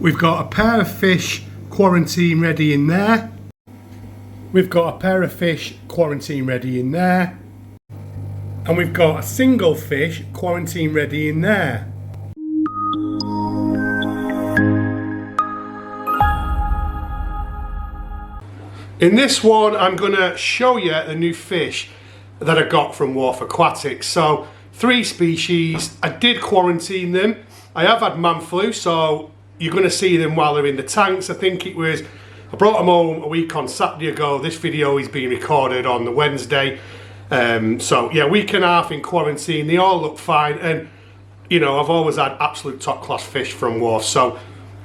We've got a pair of fish quarantine ready in there. We've got a pair of fish quarantine ready in there. And we've got a single fish quarantine ready in there. In this one, I'm going to show you the new fish that I got from Wharf Aquatics. So, 3 species. I did quarantine them. I have had man flu, so you're going to see them while they're in the tanks. I think it was, I brought them home a week on Saturday ago. This video is being recorded on the Wednesday. So yeah, week and a half in quarantine. They all look fine, and you know, I've always had absolute top class fish from Wharf. So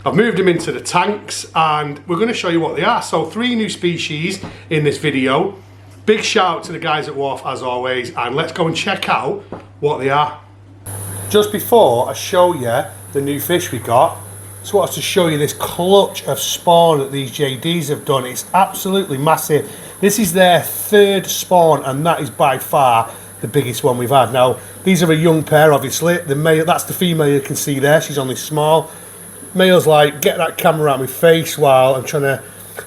I've moved them into the tanks and we're going to show you what they are. So 3 new species in this video. Big shout out to the guys at Wharf as always, and let's go and check out what they are. Just before I show you the new fish we got, I just wanted to show you this clutch of spawn that these JDs have done. It's absolutely massive. This is their 3rd spawn, and that is by far the biggest one we've had. Now, these are a young pair, obviously. The male, that's the female you can see there. She's only small. Male's like, get that camera out of my face while I'm trying to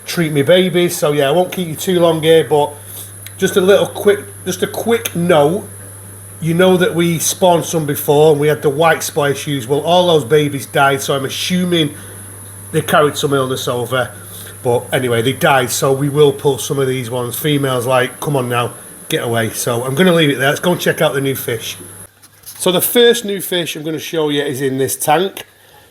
treat my babies. So yeah, I won't keep you too long here, but just a quick note. You know that we spawned some before and we had the white spot issues. Well, all those babies died, so I'm assuming they carried some illness over. But anyway, they died, so we will pull some of these ones. Females like, come on now, get away. So I'm going to leave it there. Let's go and check out the new fish. So the first new fish I'm going to show you is in this tank.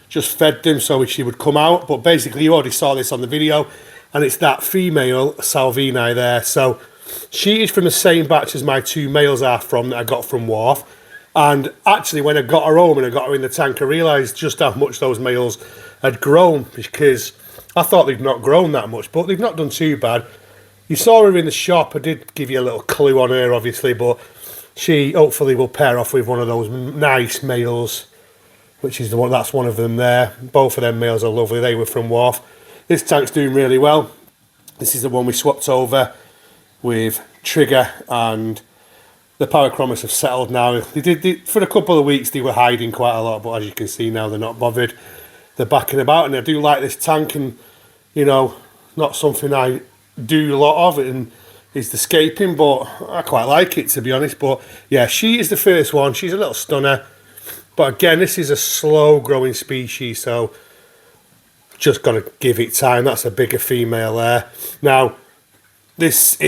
Just fed them so she would come out. But basically, you already saw this on the video. And it's that female Salvinii there. So she is from the same batch as my 2 males are from that I got from Wharf. And actually, when I got her home and I got her in the tank, I realised just how much those males had grown, because I thought they'd not grown that much, but they've not done too bad. You saw her in the shop. I did give you a little clue on her, obviously, but she hopefully will pair off with one of those nice males, which is the one. That's one of them there. Both of them males are lovely. They were from Wharf. This tank's doing really well. This is the one we swapped over with Trigger, and the Parachromis have settled now. For a couple of weeks they were hiding quite a lot, but as you can see now they're not bothered. They're backing about, and I do like this tank, and you know, not something I do a lot of, and is the scaping, but I quite like it, to be honest. But yeah, she is the first one. She's a little stunner, but again, this is a slow growing species, so just got to give it time. That's a bigger female there. Now this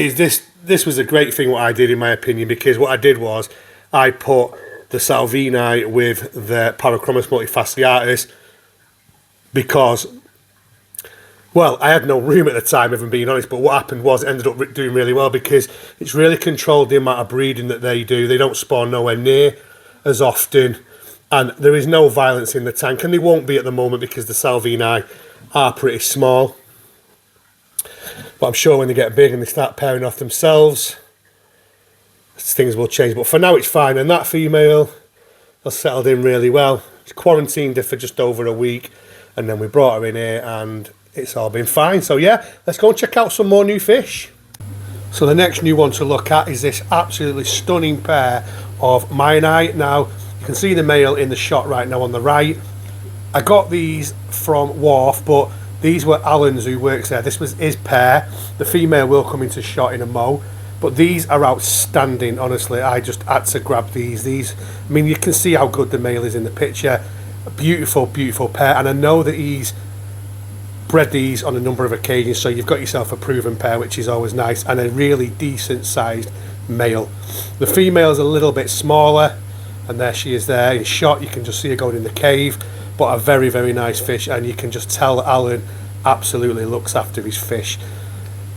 was a great thing what I did, in my opinion, because what I did was I put the Salvinii with the Parachromis multifasciatus, because, well, I had no room at the time, if I'm being honest, but what happened was it ended up doing really well, because it's really controlled the amount of breeding that they do. They don't spawn nowhere near as often, and there is no violence in the tank, and they won't be at the moment because the Salvinii are pretty small. But I'm sure when they get big and they start pairing off themselves, things will change. But for now, it's fine. And that female has settled in really well. It's quarantined her for just over a week, and then we brought her in here and it's all been fine. So yeah, let's go and check out some more new fish. So the next new one to look at is this absolutely stunning pair of Mayi. Now, you can see the male in the shot right now on the right. I got these from Wharf, but these were Alan's, who works there. This was his pair. The female will come into shot in a mo. But these are outstanding, honestly. I just had to grab these. I mean, you can see how good the male is in the picture. A beautiful, beautiful pair. And I know that he's bred these on a number of occasions, so you've got yourself a proven pair, which is always nice, and a really decent sized male. The female's a little bit smaller, and there she is there in shot. You can just see her going in the cave. But a very, very nice fish, and you can just tell that Alan absolutely looks after his fish.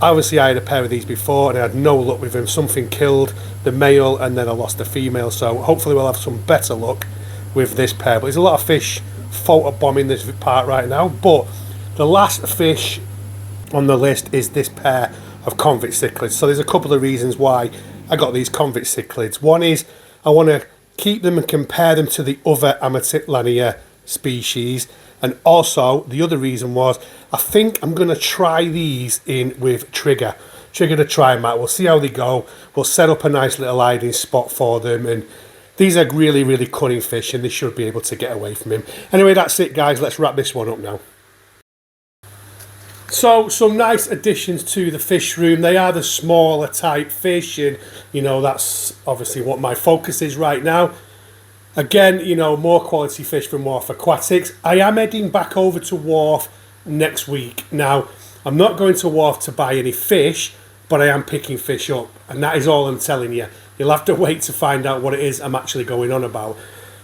Obviously, I had a pair of these before and I had no luck with them. Something killed the male and then I lost the female, so hopefully we'll have some better luck with this pair. But there's a lot of fish photobombing this part right now. But the last fish on the list is this pair of Convict cichlids. So there's a couple of reasons why I got these Convict cichlids. One is I want to keep them and compare them to the other Amatitlania species, and also the other reason was I think I'm going to try these in with Trigger to try them out. We'll see how they go. We'll set up a nice little hiding spot for them, and these are really, really cunning fish and they should be able to get away from him. Anyway, that's it guys, let's wrap this one up now. So some nice additions to the fish room. They are the smaller type fish, and you know that's obviously what my focus is right now. Again, you know, more quality fish from Wharf Aquatics. I am heading back over to Wharf next week. Now, I'm not going to Wharf to buy any fish, but I am picking fish up, and that is all I'm telling you. You'll have to wait to find out what it is I'm actually going on about.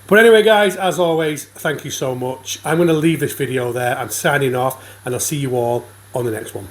But anyway, guys, as always, thank you so much. I'm going to leave this video there. I'm signing off, and I'll see you all on the next one.